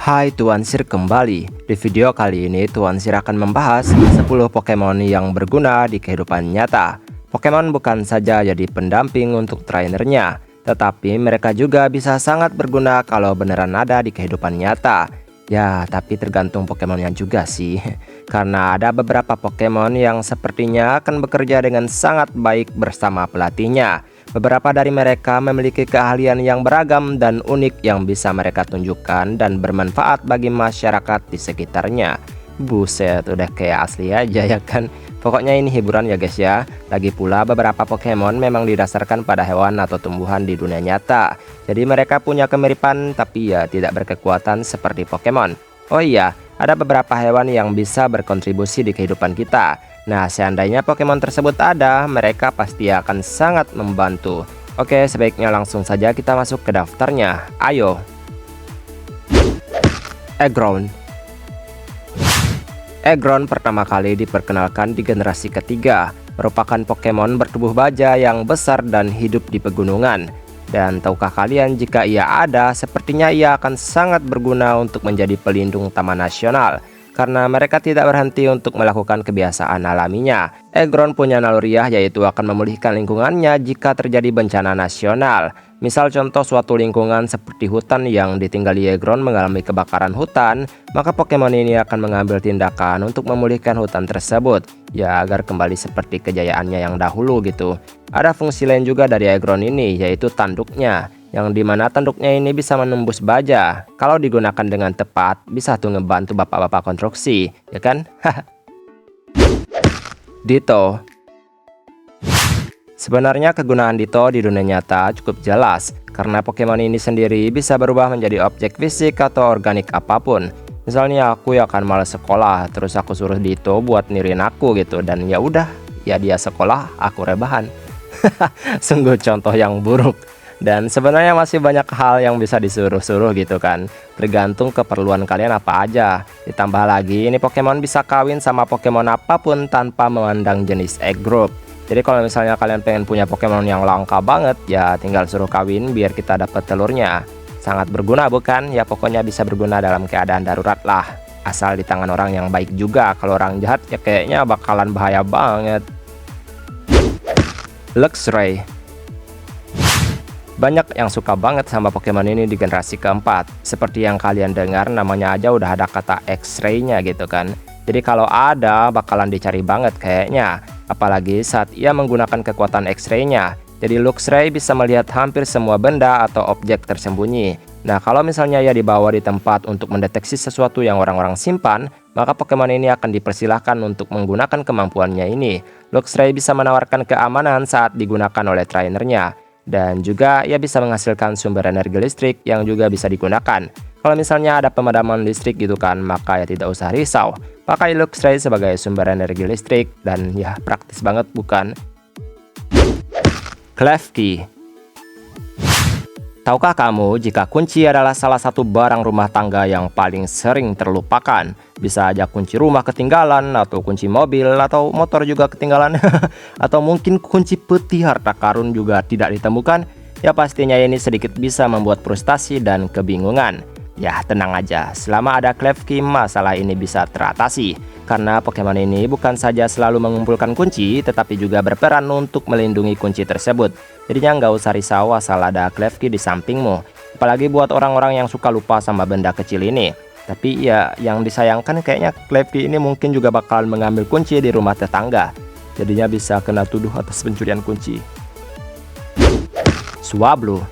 Hai Tuan Sir kembali. Di video kali ini Tuan Sir akan membahas 10 Pokemon yang berguna di kehidupan nyata. Pokemon bukan saja jadi pendamping untuk trainernya, tetapi mereka juga bisa sangat berguna kalau beneran ada di kehidupan nyata. Ya, tapi tergantung Pokemonnya juga sih. Karena ada beberapa Pokemon yang sepertinya akan bekerja dengan sangat baik bersama pelatihnya. Beberapa dari mereka memiliki keahlian yang beragam dan unik yang bisa mereka tunjukkan dan bermanfaat bagi masyarakat di sekitarnya. Buset, udah kayak asli aja ya kan? Pokoknya ini hiburan ya guys ya. Lagi pula beberapa Pokemon memang didasarkan pada hewan atau tumbuhan di dunia nyata. Jadi mereka punya kemiripan tapi ya tidak berkekuatan seperti Pokemon. Oh iya, ada beberapa hewan yang bisa berkontribusi di kehidupan kita. Nah, seandainya Pokemon tersebut ada, mereka pasti akan sangat membantu. Oke, sebaiknya langsung saja kita masuk ke daftarnya. Ayo. Aggron. Aggron pertama kali diperkenalkan di generasi ketiga, merupakan Pokemon bertubuh baja yang besar dan hidup di pegunungan. Dan tahukah kalian jika ia ada, sepertinya ia akan sangat berguna untuk menjadi pelindung taman nasional. Karena mereka tidak berhenti untuk melakukan kebiasaan alaminya. Aggron punya naluriah yaitu akan memulihkan lingkungannya jika terjadi bencana nasional. Misal contoh suatu lingkungan seperti hutan yang ditinggali Aggron mengalami kebakaran hutan, maka Pokemon ini akan mengambil tindakan untuk memulihkan hutan tersebut. Ya, agar kembali seperti kejayaannya yang dahulu gitu. Ada fungsi lain juga dari Aggron ini, yaitu tanduknya, yang dimana tanduknya ini bisa menembus baja. Kalau digunakan dengan tepat, bisa tuh ngebantu bapak-bapak konstruksi, ya kan? Ditto. Sebenarnya kegunaan Ditto di dunia nyata cukup jelas, karena Pokemon ini sendiri bisa berubah menjadi objek fisik atau organik apapun. Misalnya aku ya akan malas sekolah, terus aku suruh Ditto buat nirin aku gitu, dan ya udah, ya dia sekolah, aku rebahan. Sungguh contoh yang buruk. Dan sebenarnya masih banyak hal yang bisa disuruh-suruh gitu kan. Tergantung keperluan kalian apa aja. Ditambah lagi ini Pokemon bisa kawin sama Pokemon apapun tanpa memandang jenis egg group. Jadi kalau misalnya kalian pengen punya Pokemon yang langka banget, ya tinggal suruh kawin biar kita dapat telurnya. Sangat berguna bukan? Ya pokoknya bisa berguna dalam keadaan darurat lah. Asal di tangan orang yang baik juga. Kalau orang jahat ya kayaknya bakalan bahaya banget. Luxray. Banyak yang suka banget sama Pokemon ini di generasi keempat. Seperti yang kalian dengar, namanya aja udah ada kata X-ray-nya gitu kan. Jadi kalau ada, bakalan dicari banget kayaknya. Apalagi saat ia menggunakan kekuatan X-ray-nya. Jadi Luxray bisa melihat hampir semua benda atau objek tersembunyi. Nah, kalau misalnya ia dibawa di tempat untuk mendeteksi sesuatu yang orang-orang simpan, maka Pokemon ini akan dipersilahkan untuk menggunakan kemampuannya ini. Luxray bisa menawarkan keamanan saat digunakan oleh trainernya. Dan juga ia bisa menghasilkan sumber energi listrik yang juga bisa digunakan. Kalau misalnya ada pemadaman listrik gitu kan, maka ya tidak usah risau. Pakai Luxray sebagai sumber energi listrik dan ya praktis banget bukan? Klefki. Tahukah kamu jika kunci adalah salah satu barang rumah tangga yang paling sering terlupakan? Bisa aja kunci rumah ketinggalan, atau kunci mobil, atau motor juga ketinggalan. Atau mungkin kunci peti harta karun juga tidak ditemukan. Ya pastinya ini sedikit bisa membuat frustasi dan kebingungan. Ya tenang aja, selama ada Klefki masalah ini bisa teratasi. Karena Pokemon ini bukan saja selalu mengumpulkan kunci, tetapi juga berperan untuk melindungi kunci tersebut. Jadinya nggak usah risau asal ada Klefki di sampingmu. Apalagi buat orang-orang yang suka lupa sama benda kecil ini. Tapi ya yang disayangkan kayaknya Klefki ini mungkin juga bakalan mengambil kunci di rumah tetangga. Jadinya bisa kena tuduh atas pencurian kunci. Swablu.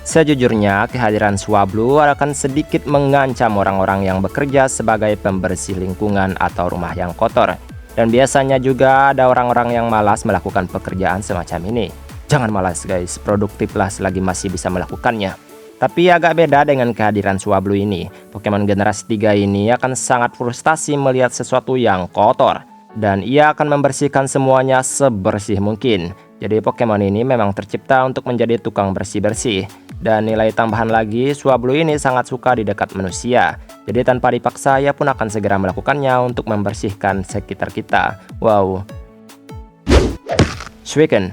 Sejujurnya, kehadiran Swablu akan sedikit mengancam orang-orang yang bekerja sebagai pembersih lingkungan atau rumah yang kotor. Dan biasanya juga ada orang-orang yang malas melakukan pekerjaan semacam ini. Jangan malas guys, produktiflah selagi masih bisa melakukannya. Tapi agak beda dengan kehadiran Swablu ini. Pokemon generasi 3 ini akan sangat frustasi melihat sesuatu yang kotor. Dan ia akan membersihkan semuanya sebersih mungkin. Jadi Pokemon ini memang tercipta untuk menjadi tukang bersih-bersih. Dan nilai tambahan lagi, Swablu ini sangat suka di dekat manusia. Jadi tanpa dipaksa, ia pun akan segera melakukannya untuk membersihkan sekitar kita. Wow. Suicune.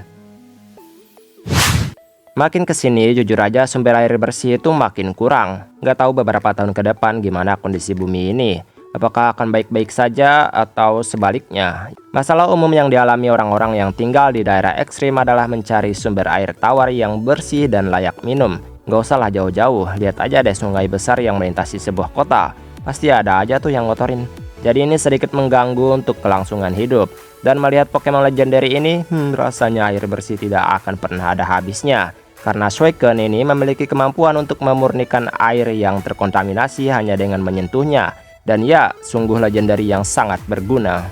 Makin kesini jujur aja sumber air bersih itu makin kurang. Nggak tahu beberapa tahun ke depan gimana kondisi bumi ini. Apakah akan baik-baik saja atau sebaliknya? Masalah umum yang dialami orang-orang yang tinggal di daerah ekstrim adalah mencari sumber air tawar yang bersih dan layak minum. Nggak usahlah jauh-jauh, lihat aja deh sungai besar yang melintasi sebuah kota. Pasti ada aja tuh yang ngotorin. Jadi ini sedikit mengganggu untuk kelangsungan hidup. Dan melihat Pokemon legendary ini, rasanya air bersih tidak akan pernah ada habisnya. Karena Suicune ini memiliki kemampuan untuk memurnikan air yang terkontaminasi hanya dengan menyentuhnya. Dan ya, sungguh legendary yang sangat berguna.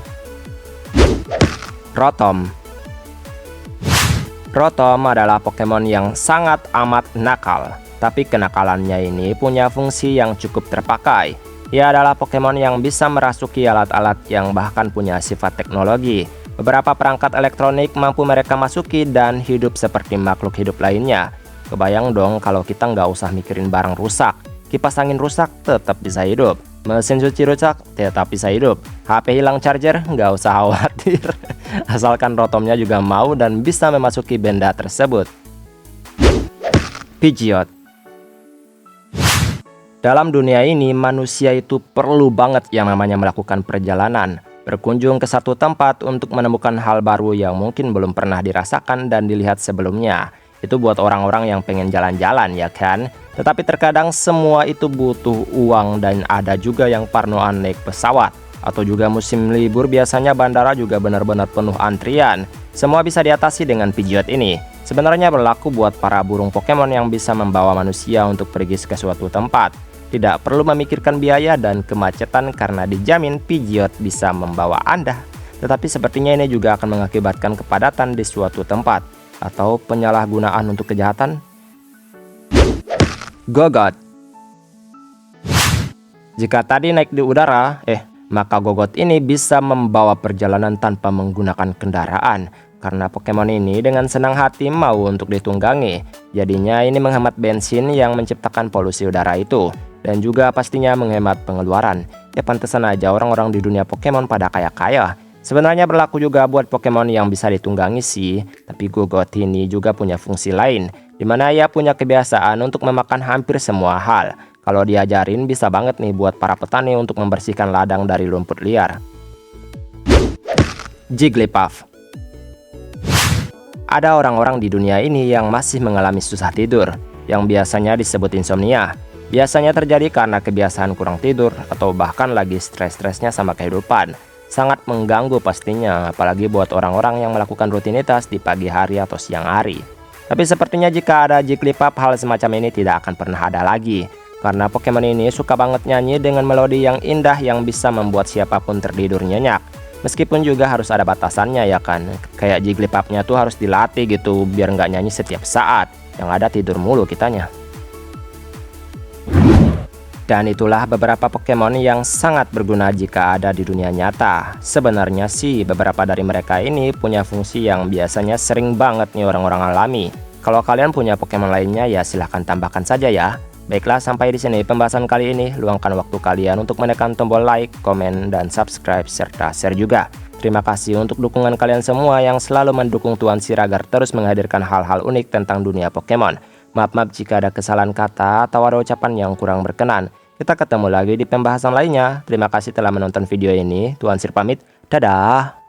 Rotom. Rotom adalah Pokemon yang sangat amat nakal. Tapi kenakalannya ini punya fungsi yang cukup terpakai. Ia adalah Pokemon yang bisa merasuki alat-alat yang bahkan punya sifat teknologi. Beberapa perangkat elektronik mampu mereka masuki dan hidup seperti makhluk hidup lainnya. Kebayang dong kalau kita nggak usah mikirin barang rusak. Kipas angin rusak tetap bisa hidup. Mesin cuci rusak tetap bisa hidup. HP hilang charger nggak usah khawatir. Asalkan Rotomnya juga mau dan bisa memasuki benda tersebut. Pidgeot. Dalam dunia ini manusia itu perlu banget yang namanya melakukan perjalanan. Berkunjung ke satu tempat untuk menemukan hal baru yang mungkin belum pernah dirasakan dan dilihat sebelumnya. Itu buat orang-orang yang pengen jalan-jalan ya kan? Tetapi terkadang semua itu butuh uang dan ada juga yang parnoan naik pesawat. Atau juga musim libur biasanya bandara juga benar-benar penuh antrian. Semua bisa diatasi dengan Pidgeot ini. Sebenarnya berlaku buat para burung Pokemon yang bisa membawa manusia untuk pergi ke suatu tempat. Tidak perlu memikirkan biaya dan kemacetan karena dijamin Pidgeot bisa membawa Anda. Tetapi sepertinya ini juga akan mengakibatkan kepadatan di suatu tempat atau penyalahgunaan untuk kejahatan. Gogot. Jika tadi naik di udara, maka Gogot ini bisa membawa perjalanan tanpa menggunakan kendaraan. Karena Pokemon ini dengan senang hati mau untuk ditunggangi. Jadinya ini menghemat bensin yang menciptakan polusi udara itu. Dan juga pastinya menghemat pengeluaran. Ya pantesan aja orang-orang di dunia Pokemon pada kaya-kaya. Sebenarnya berlaku juga buat Pokemon yang bisa ditunggangi sih. Tapi Gogot ini juga punya fungsi lain. Dimana ia punya kebiasaan untuk memakan hampir semua hal. Kalau diajarin bisa banget nih buat para petani untuk membersihkan ladang dari lumpur liar. Jigglypuff. Ada orang-orang di dunia ini yang masih mengalami susah tidur, yang biasanya disebut insomnia. Biasanya terjadi karena kebiasaan kurang tidur atau bahkan lagi stres-stresnya sama kehidupan. Sangat mengganggu pastinya, apalagi buat orang-orang yang melakukan rutinitas di pagi hari atau siang hari. Tapi sepertinya jika ada Jigglypuff, hal semacam ini tidak akan pernah ada lagi. Karena Pokemon ini suka banget nyanyi dengan melodi yang indah yang bisa membuat siapapun tertidur nyenyak. Meskipun juga harus ada batasannya ya kan. Kayak Jigglypuff-nya tuh harus dilatih gitu biar nggak nyanyi setiap saat. Yang ada tidur mulu kitanya. Dan itulah beberapa Pokemon yang sangat berguna jika ada di dunia nyata. Sebenarnya sih beberapa dari mereka ini punya fungsi yang biasanya sering banget nih orang-orang alami. Kalau kalian punya Pokemon lainnya ya silahkan tambahkan saja ya. Baiklah, sampai di sini pembahasan kali ini. Luangkan waktu kalian untuk menekan tombol like, komen, dan subscribe serta share juga. Terima kasih untuk dukungan kalian semua yang selalu mendukung Tuan Sir agar terus menghadirkan hal-hal unik tentang dunia Pokemon. Maaf jika ada kesalahan kata atau ada ucapan yang kurang berkenan. Kita ketemu lagi di pembahasan lainnya. Terima kasih telah menonton video ini. Tuan Sir pamit. Dadah.